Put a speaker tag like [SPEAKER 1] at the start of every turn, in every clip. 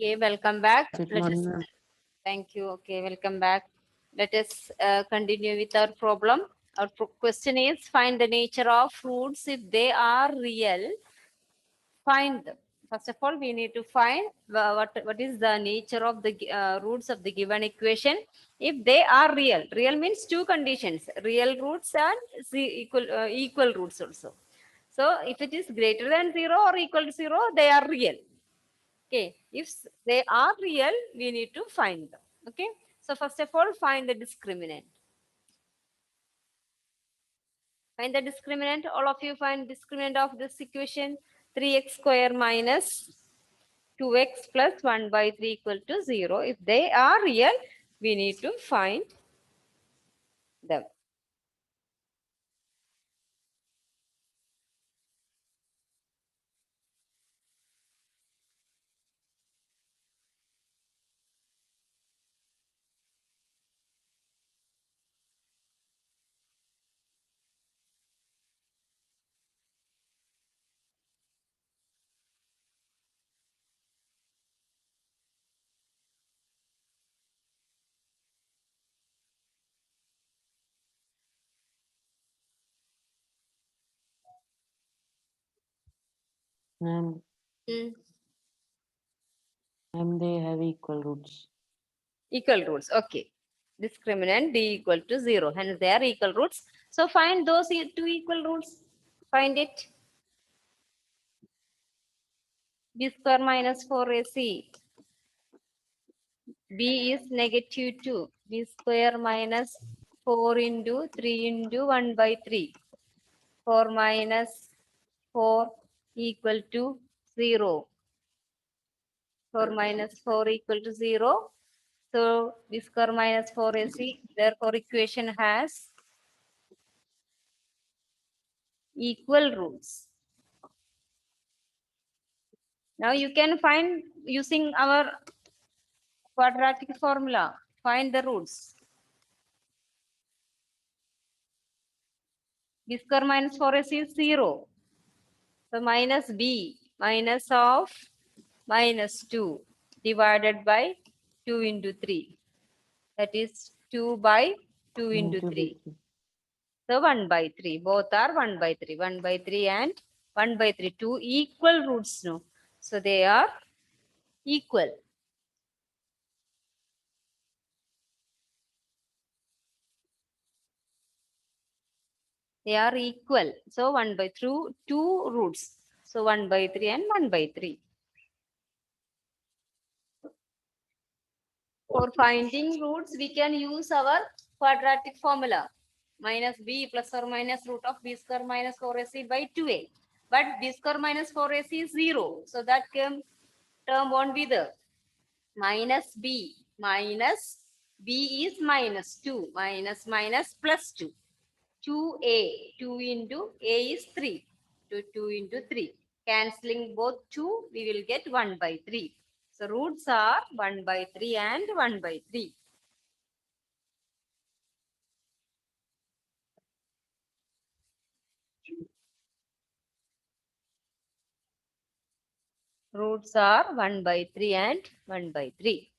[SPEAKER 1] Okay, welcome back.
[SPEAKER 2] Good
[SPEAKER 1] Let us,
[SPEAKER 2] morning, ma'am.
[SPEAKER 1] thank you. Okay, welcome back. Let us continue with our problem. Our question is find the nature of roots if they are real. Find them. First of all, we need to find what is the nature of the roots of the given equation if they are real. Real means two conditions: real roots and equal roots also. So if it is greater than 0 or equal to 0, they are real. Okay, if they are real, we need to find them. Okay, so first of all, find the discriminant. Find the discriminant. All of you find discriminant of this equation. 3x square minus 2x plus 1 by 3 equal to 0. If they are real, we need to find them.
[SPEAKER 2] Ma'am, they have equal roots.
[SPEAKER 1] Equal roots. Okay. Discriminant d equal to 0. Hence they are equal roots. So find those two equal roots. Find it. B square minus 4ac. B is negative 2. B square minus 4 into 3 into 1 by 3. 4 minus 4 equal to 0. 4 minus 4 equal to 0. So B square minus 4ac. Therefore, equation has equal roots. Now you can find using our quadratic formula. Find the roots. B square minus 4ac is 0. So minus b, minus of minus 2 divided by 2 into 3. That is 2 by 2 into 3. So 1 by 3. Both are 1 by 3. 1 by 3 and 1 by 3. Two equal roots. No. So they are equal. They are equal. So 1 by through two roots. So 1 by 3 and 1 by 3. For finding roots, we can use our quadratic formula. Minus b plus or minus root of b square minus 4ac by 2a. But b square minus 4ac is 0. So that term won't be there. Minus b. Minus b is minus 2. Minus minus plus 2. 2a. 2 into a is 3. 2 into 3. Cancelling both 2, we will get 1 by 3. So roots are 1 by 3 and 1 by 3. Roots are 1 by 3 and 1 by 3.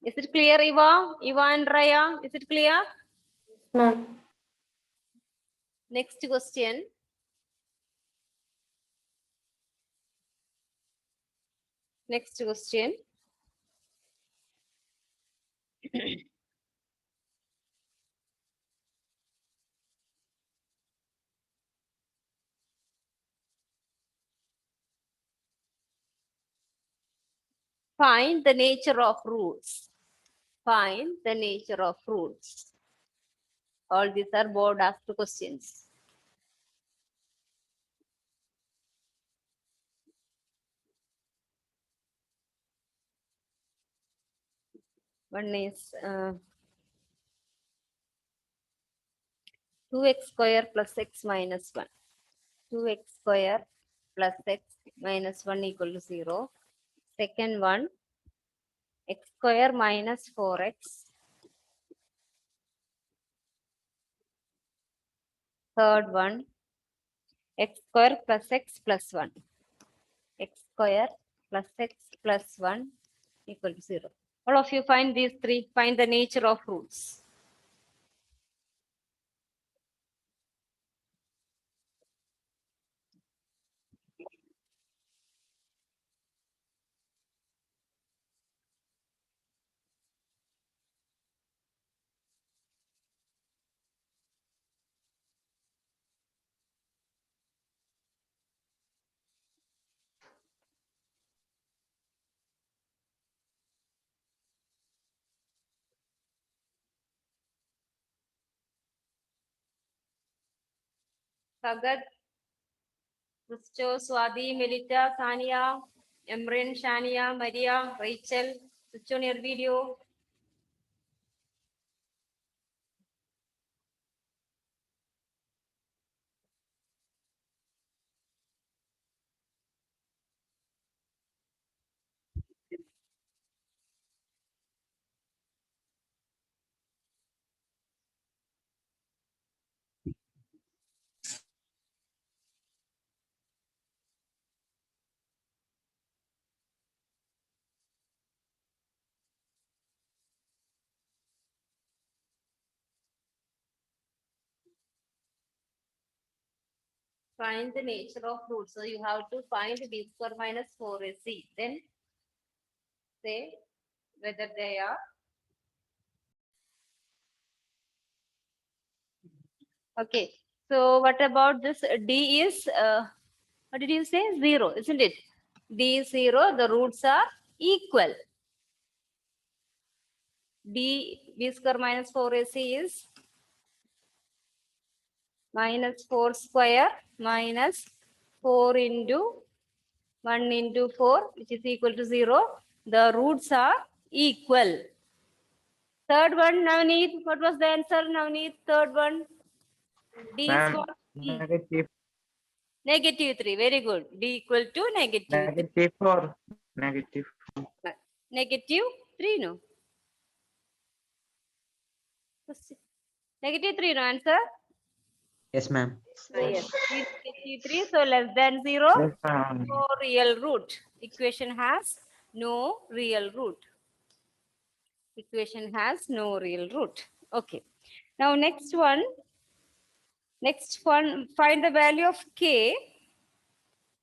[SPEAKER 1] Is it clear, Eva? Eva and Raya, is it clear?
[SPEAKER 3] Ma'am.
[SPEAKER 1] Next question. Next question. Find the nature of roots. Find the nature of roots. All these are board asked questions. One is 2x square plus x minus 1. 2x square plus x minus 1 equal to 0. Second one, x square minus 4x. Third one, x square plus x plus 1. X square plus x plus 1 equal to 0. All of you find these three. Find the nature of roots. Sagat, Christo, Swati, Melita, Sania, Emrin, Shania, Maria, Rachel. Switch on your video. Find the nature of roots. So you have to find b square minus 4ac. Then say whether they are. Okay. So what about this? D is, what did you say? 0, isn't it? D is 0. The roots are equal. B square minus 4ac is minus 4 square minus 4 into 1 into 4, which is equal to 0. The roots are equal. Third one, Navneet. What was the answer, Navneet? Third one. D is what?
[SPEAKER 3] Negative,
[SPEAKER 1] Negative 3. Very good. D equal to negative 3.
[SPEAKER 3] negative 4, negative.
[SPEAKER 1] Negative 3, no? Negative 3, no answer?
[SPEAKER 3] Yes, ma'am.
[SPEAKER 1] Yes. D is negative 3, so less than 0.
[SPEAKER 3] Yes, ma'am.
[SPEAKER 1] No real root. Equation has no real root. Equation has no real root. Okay. Now next one. Next one, find the value of k.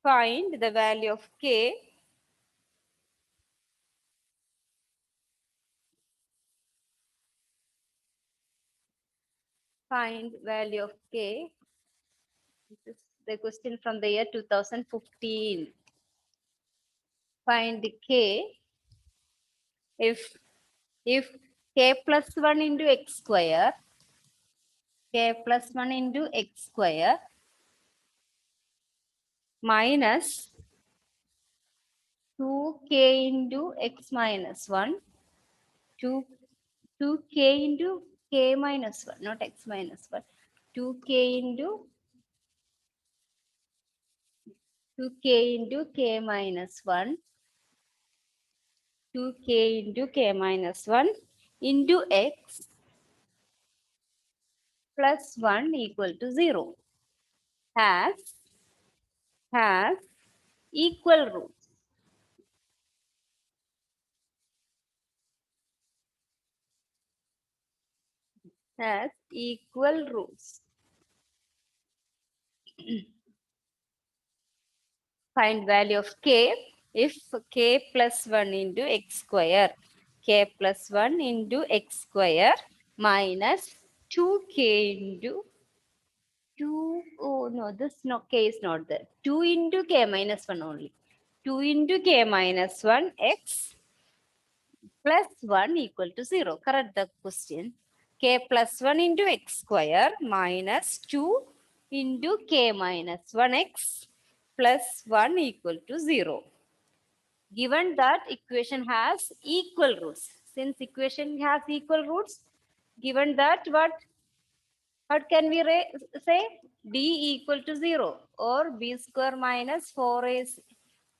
[SPEAKER 1] Find the value of k. Find value of k. This is the question from the year 2015. Find the k if k plus 1 into x square, k plus 1 into x square minus 2k into x minus 1, 2k into k minus 1, not x minus 1, 2k into k minus 1, 2k into k minus 1 into x plus 1 equal to 0 has equal roots. Has equal roots. Find value of k if k plus 1 into x square, k plus 1 into x square minus 2k into 2, oh no, this no, k is not there. 2 into k minus 1 only. 2 into k minus 1 x plus 1 equal to 0. Correct the question. K plus 1 into x square minus 2 into k minus 1x plus 1 equal to 0. Given that equation has equal roots. Since equation has equal roots, given that what can we say? D equal to 0 or b square minus 4ac,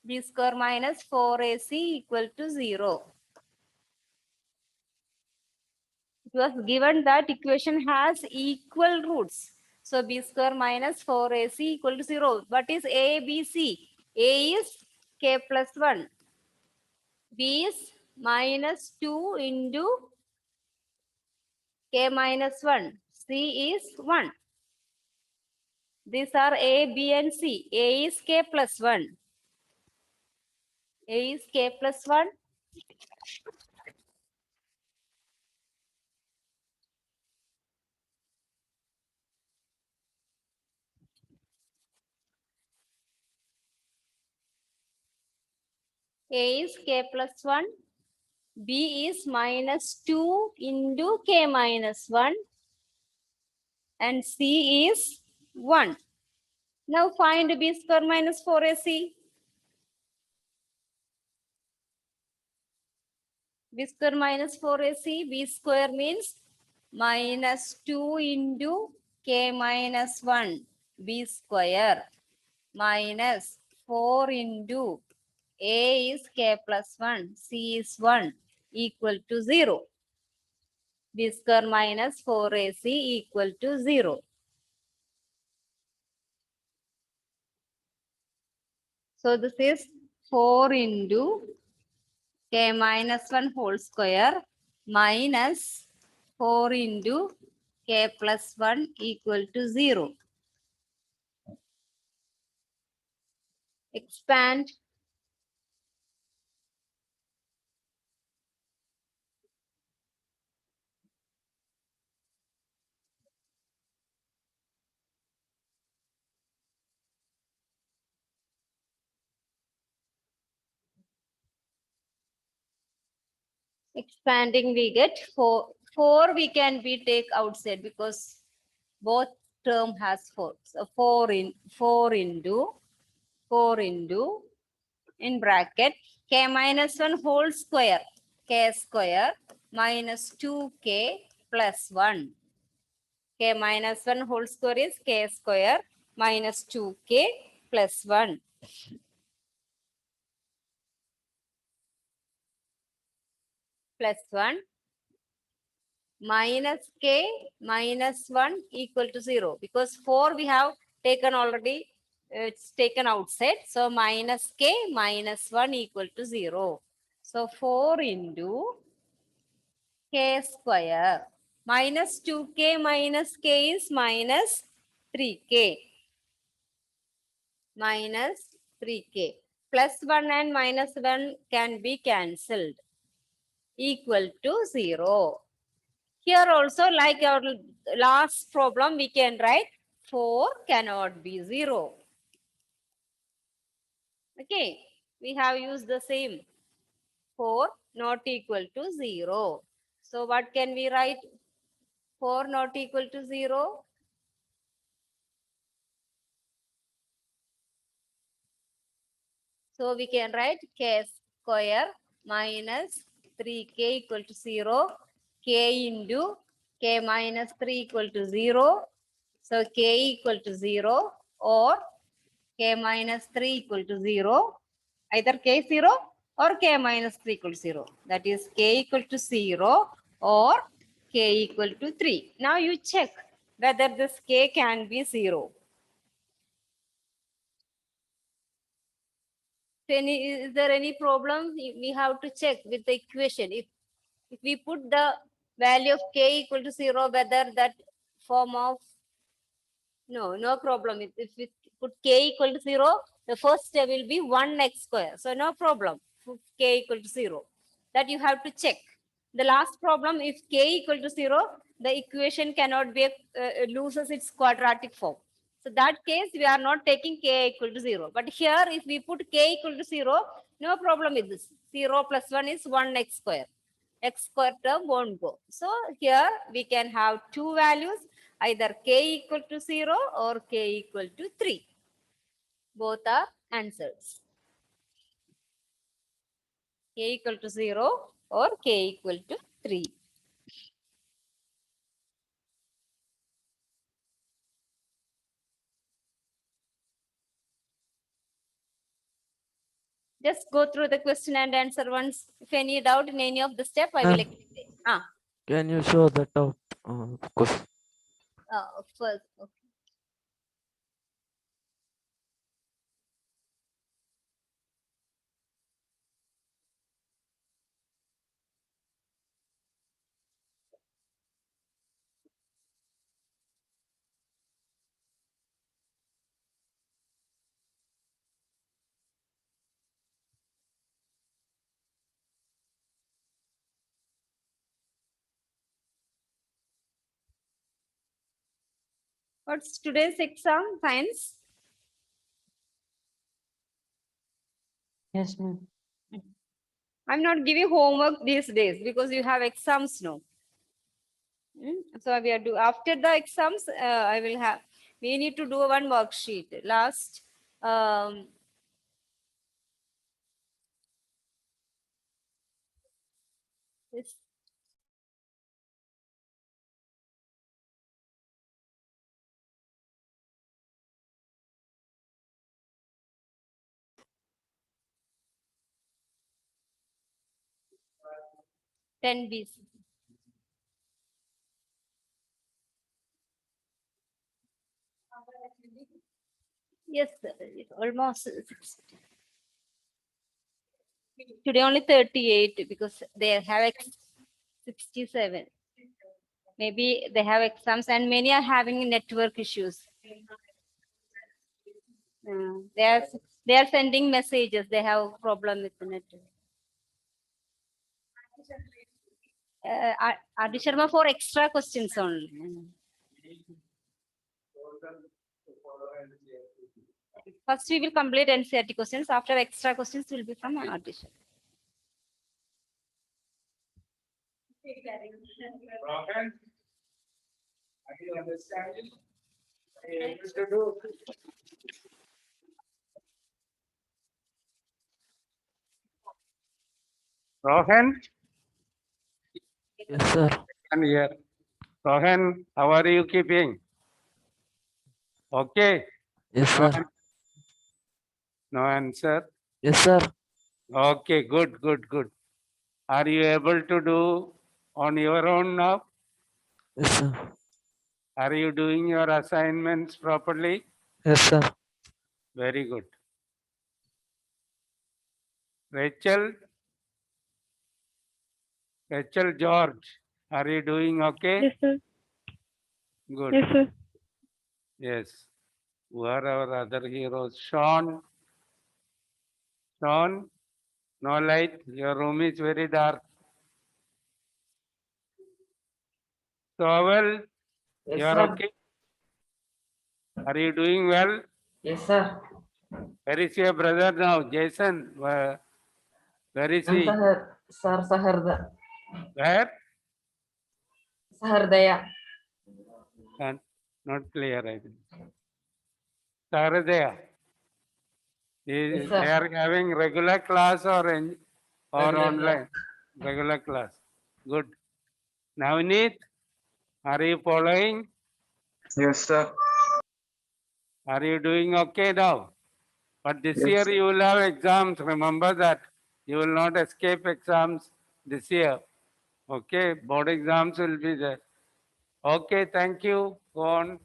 [SPEAKER 1] b square minus 4ac equal to 0. It was given that equation has equal roots. So b square minus 4ac equal to 0. What is a, b, c? A is k plus 1. B is minus 2 into k minus 1. C is 1. These are A, B, and C. A is k plus 1. A is k plus 1. A is k plus 1. B is minus 2 into k minus 1. And C is 1. Now find b square minus 4ac. B square minus 4ac. B square means minus 2 into k minus 1. B square minus 4 into A is k plus 1. C is 1 equal to 0. B square minus 4ac equal to 0. So this is 4 into k minus 1 whole square minus 4 into k plus 1 equal to 0. Expand. Expanding we get 4. 4 we can be take outside because both term has 4. So 4 into 4 into in bracket k minus 1 whole square, k square minus 2k plus 1. K minus 1 whole square is k square minus 2k plus 1. Plus 1 minus k minus 1 equal to 0 because 4 we have taken already, it's taken outside. So minus k minus 1 equal to 0. So 4 into k square minus 2k minus k is minus 3k. Minus 3k. Plus 1 and minus 1 can be cancelled. Equal to 0. Here also, like our last problem, we can write 4 cannot be 0. Okay, we have used the same. 4 not equal to 0. So what can we write? 4 not equal to 0. So we can write k square minus 3k equal to 0. K into k minus 3 equal to 0. So k equal to 0 or k minus 3 equal to 0. Either k 0 or k minus 3 equal to 0. That is k equal to 0 or k equal to 3. Now you check whether this k can be 0. Is there any problem? We have to check with the equation. If we put the value of k equal to 0, whether that form of, no problem. If we put k equal to 0, the first step will be 1x square. So no problem. Put k equal to 0. That you have to check. The last problem, if k equal to 0, the equation cannot be, loses its quadratic form. So that case, we are not taking k equal to 0. But here, if we put k equal to 0, no problem with this. 0 plus 1 is 1x square. X square term won't go. So here we can have two values, either k equal to 0 or k equal to 3. Both are answers. K equal to 0 or k equal to 3. Just go through the question and answer once. If any doubt in any of the step, I will explain.
[SPEAKER 4] Can you show that out question?
[SPEAKER 1] First, okay. What's today's exam? Science?
[SPEAKER 2] Yes, ma'am.
[SPEAKER 1] I'm not giving homework these days because you have exams now. So we are after the exams. I will have. We need to do one worksheet. Last. This 10 BC. Yes, sir. It's almost 60. Today only 38 because they have 67. Maybe they have exams and many are having network issues. They are sending messages. They have problem with the network. Adi Sharma for extra questions only. First we will complete NCERT questions. After extra questions will be from Adi Sharma.
[SPEAKER 4] Rohan, are you understanding? Are you able to do? Rohan,
[SPEAKER 5] Yes, sir.
[SPEAKER 4] and here. Rohan, how are you keeping? Okay.
[SPEAKER 5] Yes,
[SPEAKER 4] No,
[SPEAKER 5] sir.
[SPEAKER 4] no answer.
[SPEAKER 5] Yes, sir.
[SPEAKER 4] Okay, good, good, good. Are you able to do on your own now?
[SPEAKER 5] Yes, sir.
[SPEAKER 4] Are you doing your assignments properly?
[SPEAKER 5] Yes, sir.
[SPEAKER 4] Very good. Rachel, Rachel George, are you doing okay?
[SPEAKER 6] Yes, sir.
[SPEAKER 4] Good.
[SPEAKER 6] Yes, sir.
[SPEAKER 4] Yes. Who are our other heroes? Sean. Sean, no light. Your room is very dark. Towel,
[SPEAKER 3] Yes,
[SPEAKER 4] you are
[SPEAKER 3] sir.
[SPEAKER 4] okay? Are you doing well?
[SPEAKER 3] Yes, sir.
[SPEAKER 4] Where is your brother now? Jason, where is
[SPEAKER 3] I'm
[SPEAKER 4] he?
[SPEAKER 3] Saharda.
[SPEAKER 4] Where?
[SPEAKER 3] Sahardaya.
[SPEAKER 4] Not clear, I think. Saradaya.
[SPEAKER 3] Yes,
[SPEAKER 4] They
[SPEAKER 3] sir.
[SPEAKER 4] are having regular class or
[SPEAKER 3] Regular
[SPEAKER 4] online? Regular class. Good. Navneet, are you following?
[SPEAKER 3] Yes, sir.
[SPEAKER 4] Are you doing okay now? But this
[SPEAKER 3] Yes,
[SPEAKER 4] year
[SPEAKER 3] sir.
[SPEAKER 4] you will have exams. Remember that. You will not escape exams this year. Okay, board exams will be there. Okay, thank you. Go on.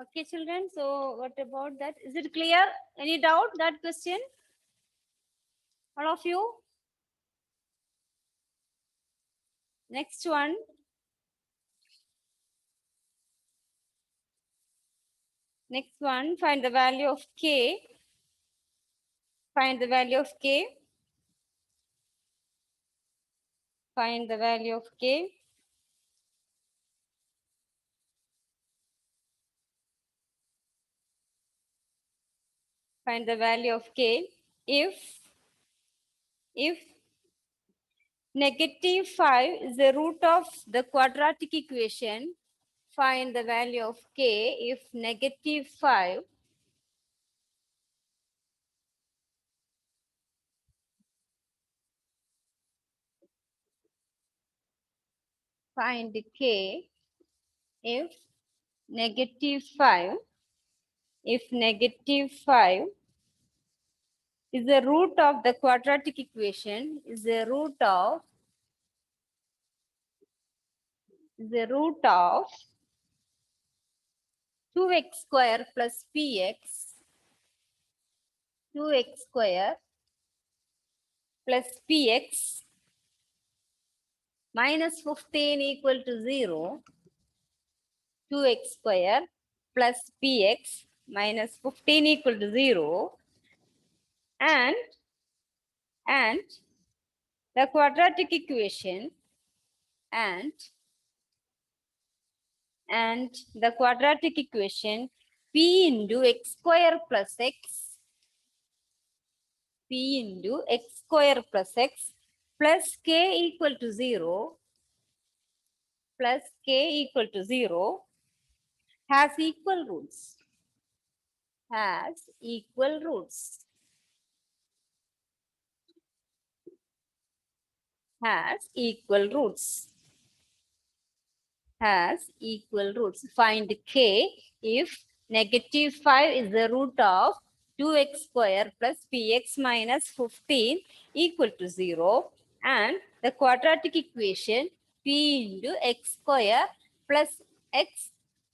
[SPEAKER 1] Okay, children. So what about that? Is it clear? Any doubt that question? All of you? Next one. Next one, find the value of k. Find the value of k. Find the value of k. Find the value of k if -5 is the root of the quadratic equation. Find the value of k if -5 find k if -5 if negative 5 is the root of the quadratic equation, is the root of 2x square plus px, 2x square plus px minus 15 equal to 0, 2x square plus px minus 15 equal to 0, and the quadratic equation and the quadratic equation p into x square plus x, p into x square plus x plus k equal to 0, plus k equal to 0 has equal roots, has equal roots, has equal roots, has equal roots. Find k if negative 5 is the root of 2x square plus px minus 15 equal to 0, and the quadratic equation p into x square plus x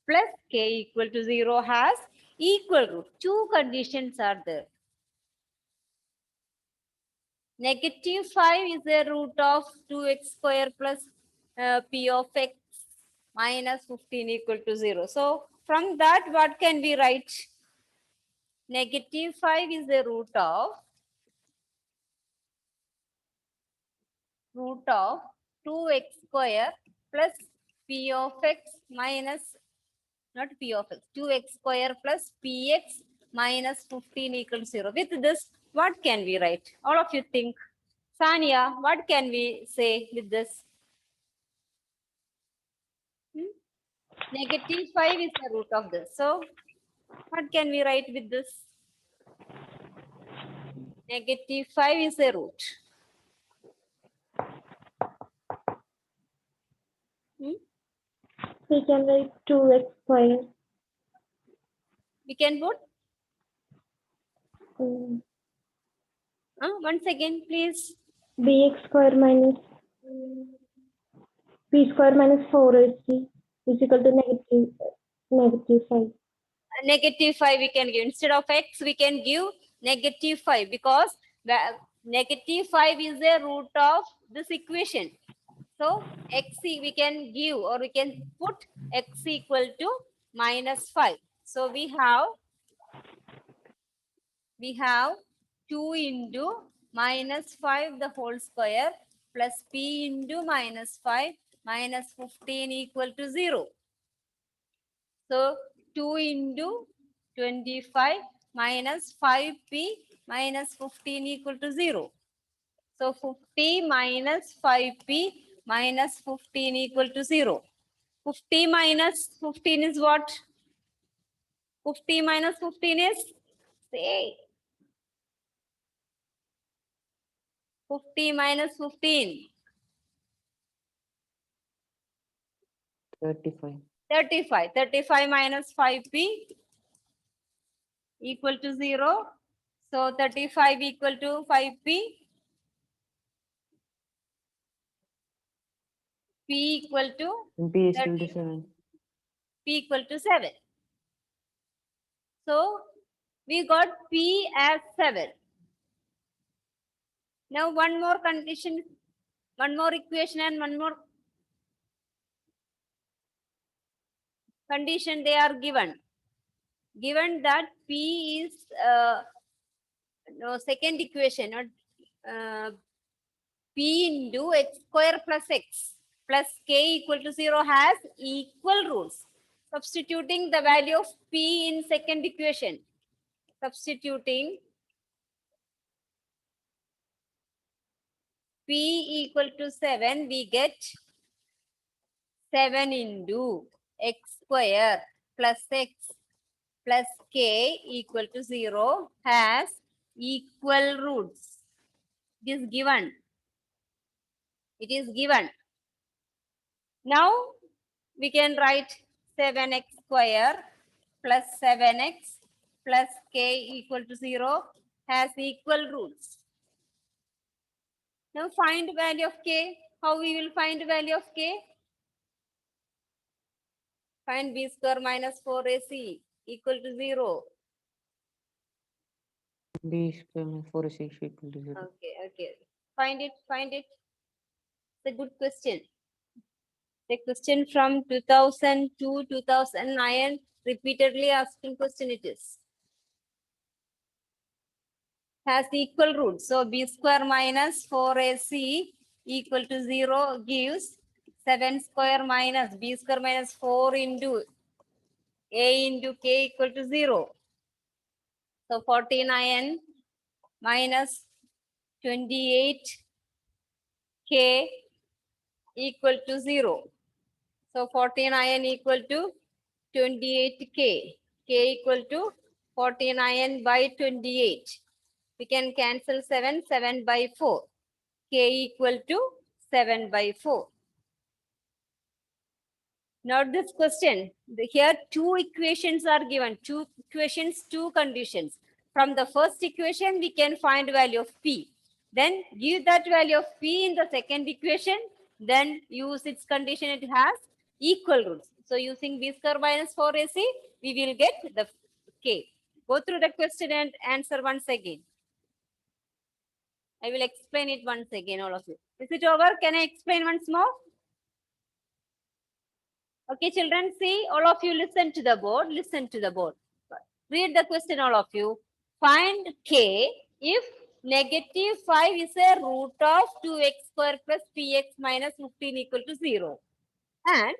[SPEAKER 1] plus k equal to 0 has equal root. Two conditions are there. Negative 5 is the root of 2x square plus p of x minus 15 equal to 0. So from that, what can we write? Negative 5 is the root of 2x square plus p of x minus, not p of x, 2x square plus px minus 15 equals 0. With this, what can we write? All of you think. Sania, what can we say with this? Negative 5 is the root of this. So, what can we write with this? Negative 5 is the root.
[SPEAKER 6] We can write 2x square.
[SPEAKER 1] We can put,
[SPEAKER 6] um,
[SPEAKER 1] once again, please.
[SPEAKER 6] bx square minus p square minus 4ac is equal to negative 5.
[SPEAKER 1] Negative 5 we can give. Instead of x, we can give negative 5 because the negative 5 is the root of this equation. So, x we can give, or we can put x equal to minus 5. So, we have 2 into minus 5 the whole square plus p into minus 5 minus 15 equal to 0. So 2 into 25 minus 5p minus 15 equal to 0. So 50 minus 5p minus 15 equal to 0. 50 minus 15 is what? 50 minus 15 is, say, 50 minus 15.
[SPEAKER 2] 35.
[SPEAKER 1] 35. 35 minus 5p equal to 0. So 35 equal to 5p. P equal to
[SPEAKER 2] And p is equal to
[SPEAKER 1] 30.
[SPEAKER 2] 7.
[SPEAKER 1] P equal to 7. So we got P as 7. Now one more condition, one more equation and one more condition they are given. Given that P is no second equation, not P into x square plus x plus k equal to 0 has equal roots. Substituting the value of P in second equation. Substituting P equal to 7, we get 7 into x square plus x plus k equal to 0 has equal roots. It is given. It is given. Now we can write 7x square plus 7x plus k equal to 0 has equal roots. Now find value of k. How we will find value of k? Find b square minus 4ac equal to 0.
[SPEAKER 2] B square minus 4ac equal to 0.
[SPEAKER 1] Okay. Find it. It's a good question. The question from 2002, 2009, repeatedly asking question it is. Has equal roots. So b square minus 4ac equal to 0 gives 7 square minus b square minus 4 into a into k equal to 0. So 49 minus 28k equal to 0. So 49 equal to 28k. K equal to 49 by 28. We can cancel 7 by 4. K equal to 7 by 4. Now this question, here two equations are given, two equations, two conditions. From the first equation, we can find value of P. Then give that value of P in the second equation, then use its condition, it has equal roots. So using B square minus 4AC, we will get the K. Go through the question and answer once again. I will explain it once again, all of you. Is it over? Can I explain once more? Okay, children, see, all of you listen to the board. Read the question, all of you. Find k if negative 5 is a root of 2x square plus px minus 15 equal to 0. And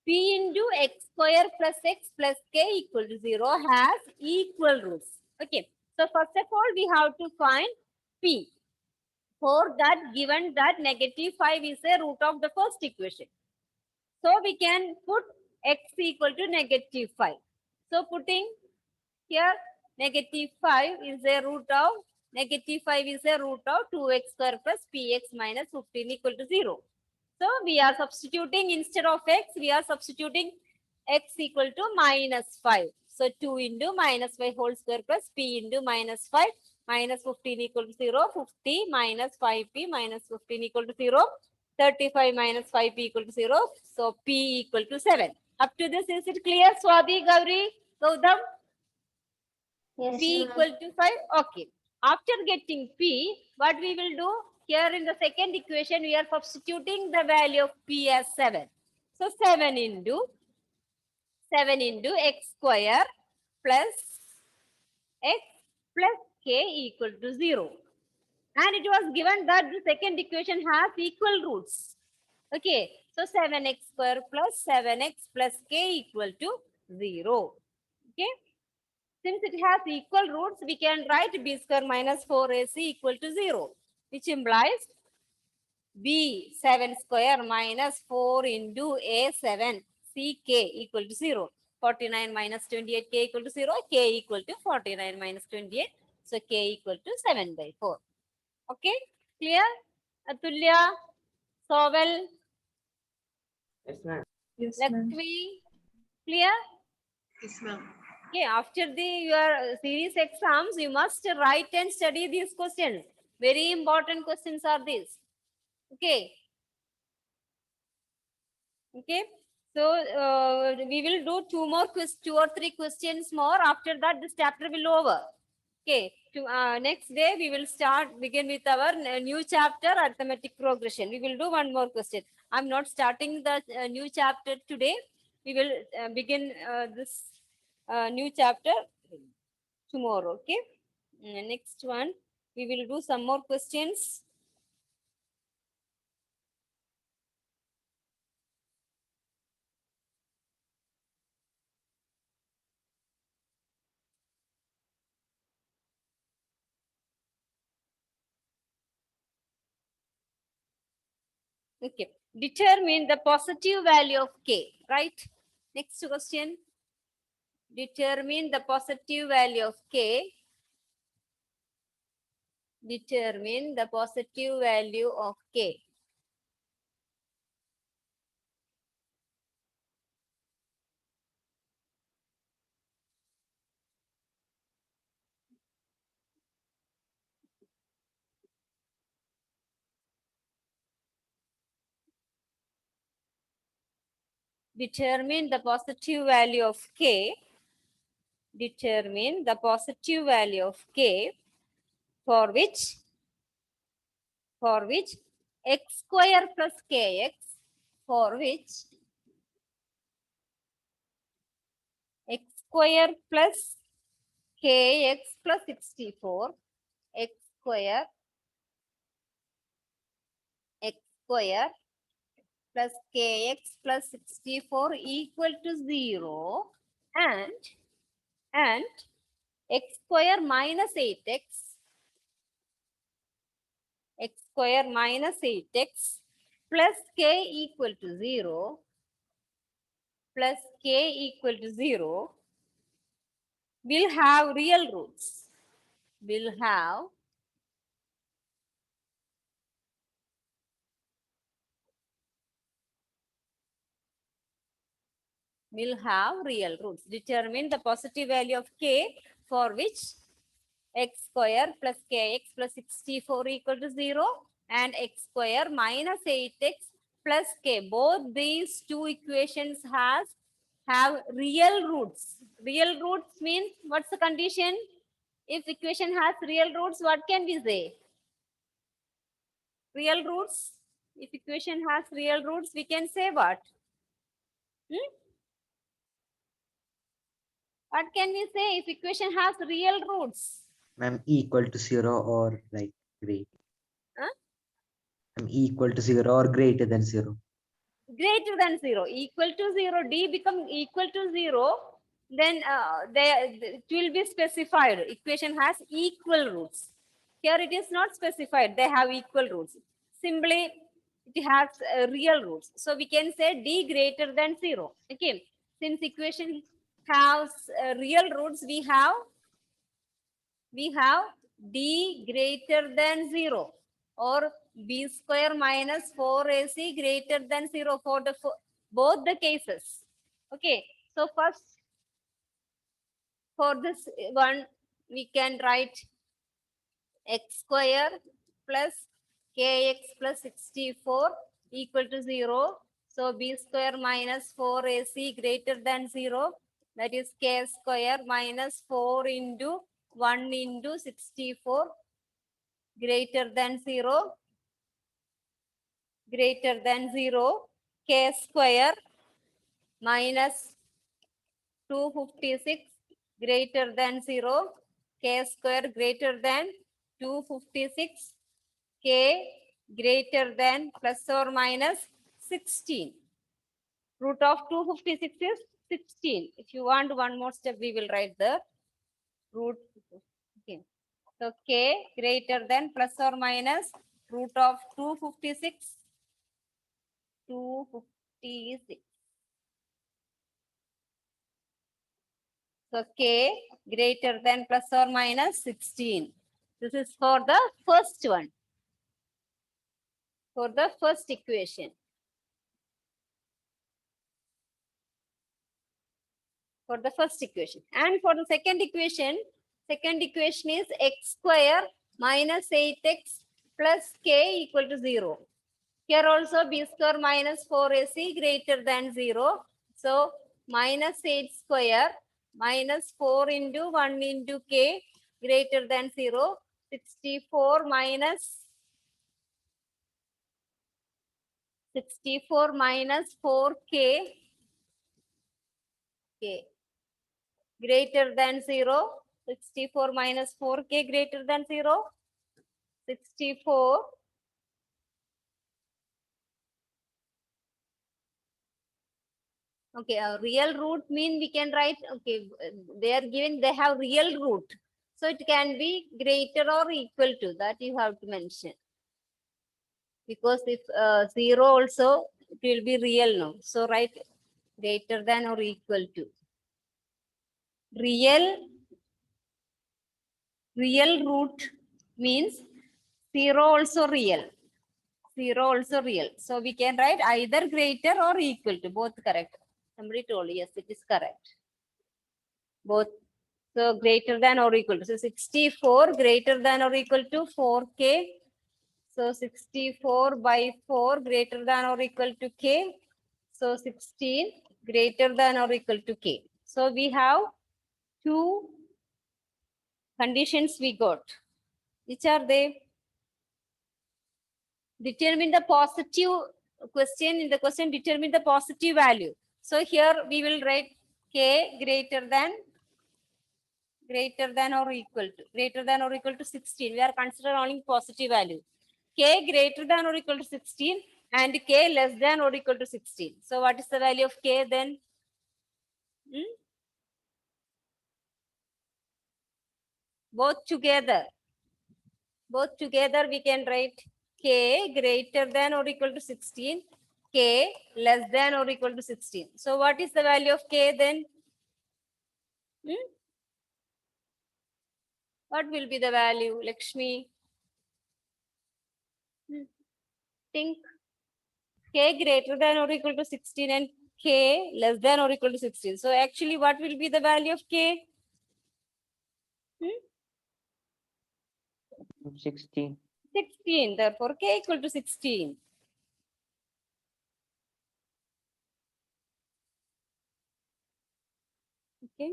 [SPEAKER 1] p into x square plus x plus k equal to 0 has equal roots. Okay, so first of all, we have to find p. For that, given that negative 5 is a root of the first equation. So we can put x equal to negative 5. So putting here negative 5 is a root of 2x square plus px minus 15 equal to 0. So we are substituting, instead of x, we are substituting x equal to minus 5. So 2 into minus 5 whole square plus p into minus 5 minus 15 equal to 0. 50 minus 5p minus 15 equal to 0. 35 minus 5p equal to 0. So p equal to 7. Up to this, is it clear, Swati, Gauri, Gautam?
[SPEAKER 6] Yes,
[SPEAKER 1] P
[SPEAKER 6] ma'am.
[SPEAKER 1] equal to 5. Okay. After getting P, what we will do? Here in the second equation, we are substituting the value of P as 7. So 7 into x square plus x plus k equal to 0. And it was given that the second equation has equal roots. Okay, so 7x square plus 7x plus k equal to 0. Okay, since it has equal roots, we can write b square minus 4ac equal to 0, which implies b 7 square minus 4 into a 7 ck equal to 0. 49 minus 28k equal to 0, k equal to 49 minus 28. So k equal to 7 by 4. Okay, clear? Atulya, Sovel,
[SPEAKER 3] Yes, ma'am.
[SPEAKER 1] Lakshmi, clear?
[SPEAKER 7] Yes, ma'am.
[SPEAKER 1] Okay, after your series exams, you must write and study these questions. Very important questions are these. Okay. Okay. So we will do two or three questions more. After that, this chapter will over. Okay. Next day we will begin with our new chapter, arithmetic progression. We will do one more question. I'm not starting the new chapter today. We will begin this new chapter tomorrow. Okay. Next one, we will do some more questions. Okay. Determine the positive value of k. Right. Next question. Determine the positive value of k. Determine the positive value of k. determine the positive value of k. Determine the positive value of k for which x square plus kx, for which x square plus kx plus 64, x square plus kx plus 64 equal to 0, and x square minus 8x, x square minus 8x plus k equal to 0, plus k equal to 0 will have real roots. Will have real roots. Determine the positive value of k for which x square plus kx plus 64 equal to 0 and x square minus 8x plus k. Both these two equations have real roots. Real roots means, what's the condition? If equation has real roots, what can we say? Real roots. If equation has real roots, we can say what? What can we say if equation has real roots?
[SPEAKER 3] Ma'am, equal to 0 or like great.
[SPEAKER 1] Huh?
[SPEAKER 3] Ma'am, equal to 0 or greater than 0.
[SPEAKER 1] Greater than 0, equal to 0, d become equal to 0, then it will be specified. Equation has equal roots. Here it is not specified, they have equal roots. Simply it has real roots. So we can say d greater than 0. Okay, since equation has real roots, we have d greater than 0 or b square minus 4ac greater than 0 for both the cases. Okay, so first for this one we can write x square plus kx plus 64 equal to 0. So b square minus 4ac greater than 0, that is k square minus 4 into 1 into 64 greater than 0, k square minus 256 greater than 0, k square greater than 256, k greater than plus or minus 16. Root of 256 is 16. If you want one more step, we will write the root. Okay. So k greater than plus or minus root of 256. So k greater than plus or minus 16. This is for the first one. For the first equation. For the first equation. And for the second equation is x square minus 8x plus k equal to 0. Here also b square minus 4ac greater than 0. So minus 8 square minus 4 into 1 into k greater than 0. 64 minus 4k greater than 0. 64 minus 4k greater than 0. 64 okay, real root mean we can write, okay, they are given, they have real root. So it can be greater or equal to, that you have to mention. Because if 0 also, it will be real now. So write greater than or equal to. Real root means 0 also real. 0 also real. So we can write either greater or equal to, both correct. Somebody told, yes, it is correct. Both. So greater than or equal to. So 64 greater than or equal to 4k. So 64 by 4 greater than or equal to k. So 16 greater than or equal to k. So we have two conditions we got. Which are they? Determine the positive question. In the question, determine the positive value. So here we will write k greater than or equal to 16. We are considering only positive value. K greater than or equal to 16 and k less than or equal to 16. So what is the value of k then? Both together we can write k greater than or equal to 16, k less than or equal to 16. So what is the value of k then? What will be the value, Lakshmi? Think. K greater than or equal to 16 and k less than or equal to 16. So actually what will be the value of k?
[SPEAKER 2] 16.
[SPEAKER 1] 16. Therefore k equal to 16. Okay.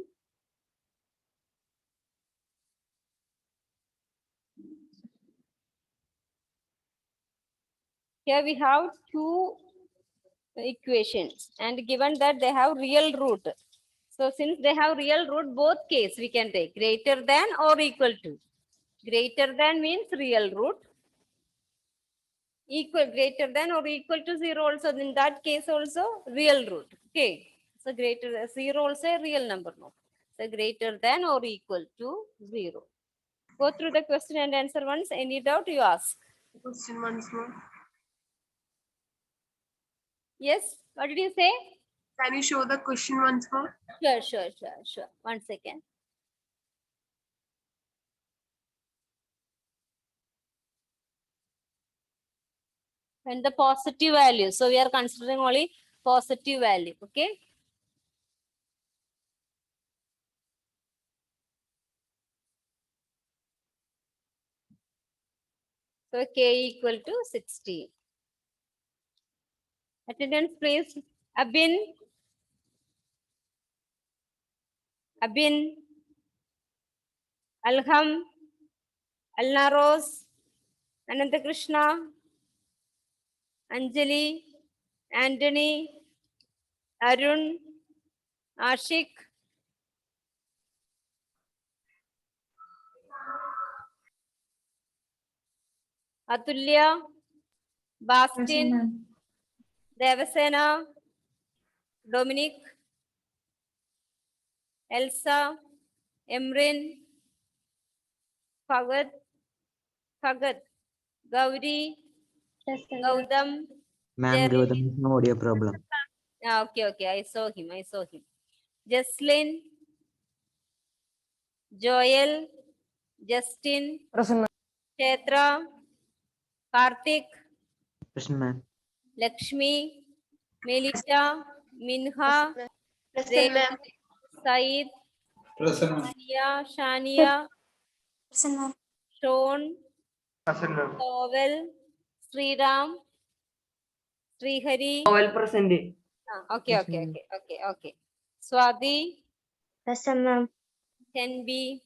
[SPEAKER 1] Here we have two equations and given that they have real root. So since they have real root, both case we can take greater than or equal to. Greater than means real root. Equal, greater than or equal to 0 also. In that case also real root. Okay. So greater than 0 also a real number. No. So greater than or equal to 0. Go through the question and answer once. Any doubt you ask.
[SPEAKER 7] Question once more.
[SPEAKER 1] Yes. What did you say?
[SPEAKER 7] Can you show the question once more?
[SPEAKER 1] Sure. 1 second. And the positive value. So we are considering only positive value. Okay. So k equal to 16. Attendance please. Abin. Alham. Alnaros. Ananta Krishna. Anjali. Anthony. Arun. Ashik. Atulya. Bastin. Devasena. Dominic. Elsa. Emrin. Fagad. Gauri. Gautam.
[SPEAKER 3] Ma'am,
[SPEAKER 1] Jerry.
[SPEAKER 3] Gautam has no audio problem.
[SPEAKER 1] Okay. I saw him. Jesslyn. Joel. Justin. Chetra. Karthik.
[SPEAKER 3] Present, ma'am.
[SPEAKER 1] Lakshmi. Melita. Minha.
[SPEAKER 7] Present, ma'am.
[SPEAKER 1] Said.
[SPEAKER 8] Present, ma'am.
[SPEAKER 1] Shania.
[SPEAKER 6] Present, ma'am.
[SPEAKER 1] Sean.
[SPEAKER 8] Present, ma'am.
[SPEAKER 1] Towel. Sriram. Srihari.
[SPEAKER 2] All present.
[SPEAKER 1] Okay. Swati.
[SPEAKER 6] Present, ma'am.
[SPEAKER 1] 10B.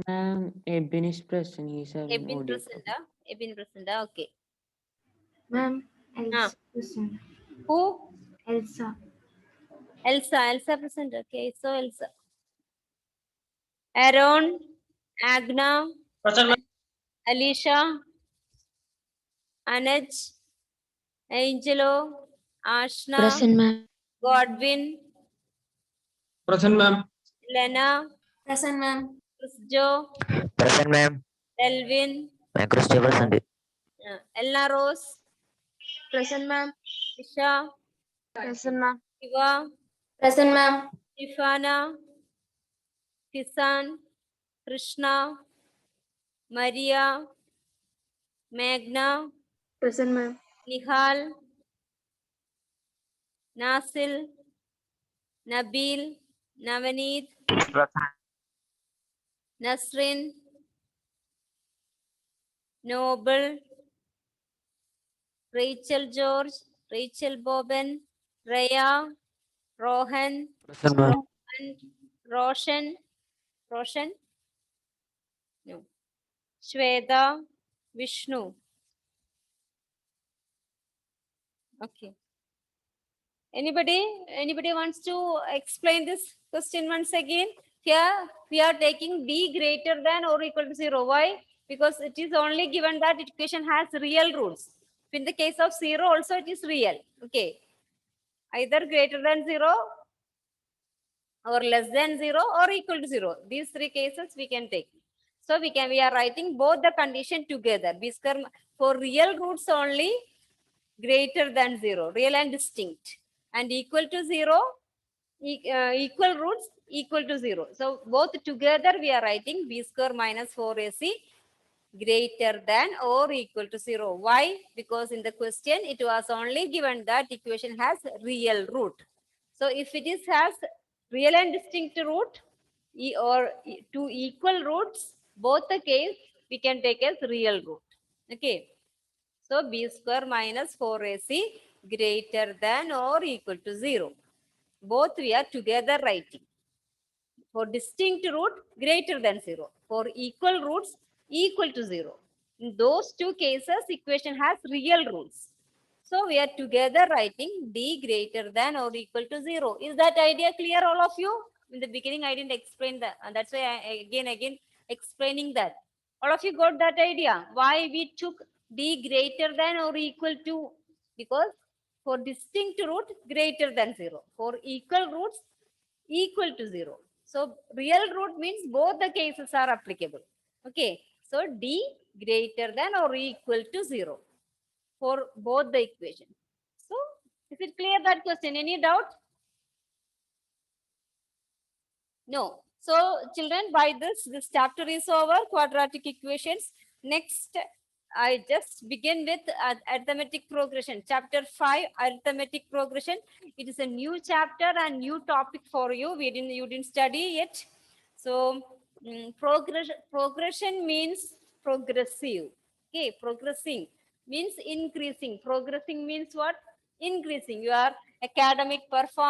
[SPEAKER 2] Ma'am, Ebin is present. He's having
[SPEAKER 1] Ebin
[SPEAKER 2] audio
[SPEAKER 1] present.
[SPEAKER 2] problem.
[SPEAKER 1] Ebin present. Okay.
[SPEAKER 6] Ma'am,
[SPEAKER 1] Ah.
[SPEAKER 6] present.
[SPEAKER 1] Who?
[SPEAKER 6] Elsa.
[SPEAKER 1] Elsa present. Okay, so Elsa. Aaron, Agna, Alicia, Anuj, Angelo, Ashna,
[SPEAKER 6] Present, ma'am.
[SPEAKER 1] Godwin,
[SPEAKER 8] Present, ma'am.
[SPEAKER 1] Lena,
[SPEAKER 6] Present, ma'am.
[SPEAKER 1] Chrisjo,
[SPEAKER 5] Present, ma'am.
[SPEAKER 1] Delvin,
[SPEAKER 5] Christopher present.
[SPEAKER 1] Elna Rose,
[SPEAKER 6] Present, ma'am.
[SPEAKER 1] Isha,
[SPEAKER 6] Present, ma'am.
[SPEAKER 1] Shiva,
[SPEAKER 6] Present, ma'am.
[SPEAKER 1] Tifana, Kisan, Krishna, Maria, Magna,
[SPEAKER 6] Present, ma'am.
[SPEAKER 1] Nihal, Nasil, Nabil, Navaneet, Nasrin, Noble, Rachel George, Rachel Boben, Raya, Rohan,
[SPEAKER 5] Present, ma'am.
[SPEAKER 1] Roshan, Roshan, no. Shweta, Vishnu. Okay. Anybody wants to explain this question once again? Here we are taking b greater than or equal to 0. Why? Because it is only given that equation has real roots. In the case of 0 also it is real. Okay. Either greater than 0 or less than 0 or equal to 0. These three cases we can take. So we are writing both the condition together. B square for real roots only greater than 0, real and distinct, and equal to 0, equal roots equal to 0. So both together we are writing b square minus 4ac greater than or equal to 0. Why? Because in the question it was only given that equation has real root. So if it is has real and distinct root or two equal roots, both the case we can take as real root. Okay. So b square minus 4ac greater than or equal to 0. Both we are together writing. For distinct root greater than 0. For equal roots equal to 0. In those two cases equation has real roots. So we are together writing d greater than or equal to 0. Is that idea clear all of you? In the beginning I didn't explain that, and that's why I again explaining that. All of you got that idea? Why we took d greater than or equal to? Because for distinct root greater than 0. For equal roots equal to 0. So real root means both the cases are applicable. Okay. So d greater than or equal to 0 for both the equations. So is it clear that question? Any doubt? No. So children, by this chapter is over, quadratic equations. Next, I just begin with arithmetic progression. Chapter 5, arithmetic progression. It is a new chapter and new topic for you. You didn't study it. So progression means progressive. Okay, progressing means increasing. Progressing means what? Increasing your academic performance.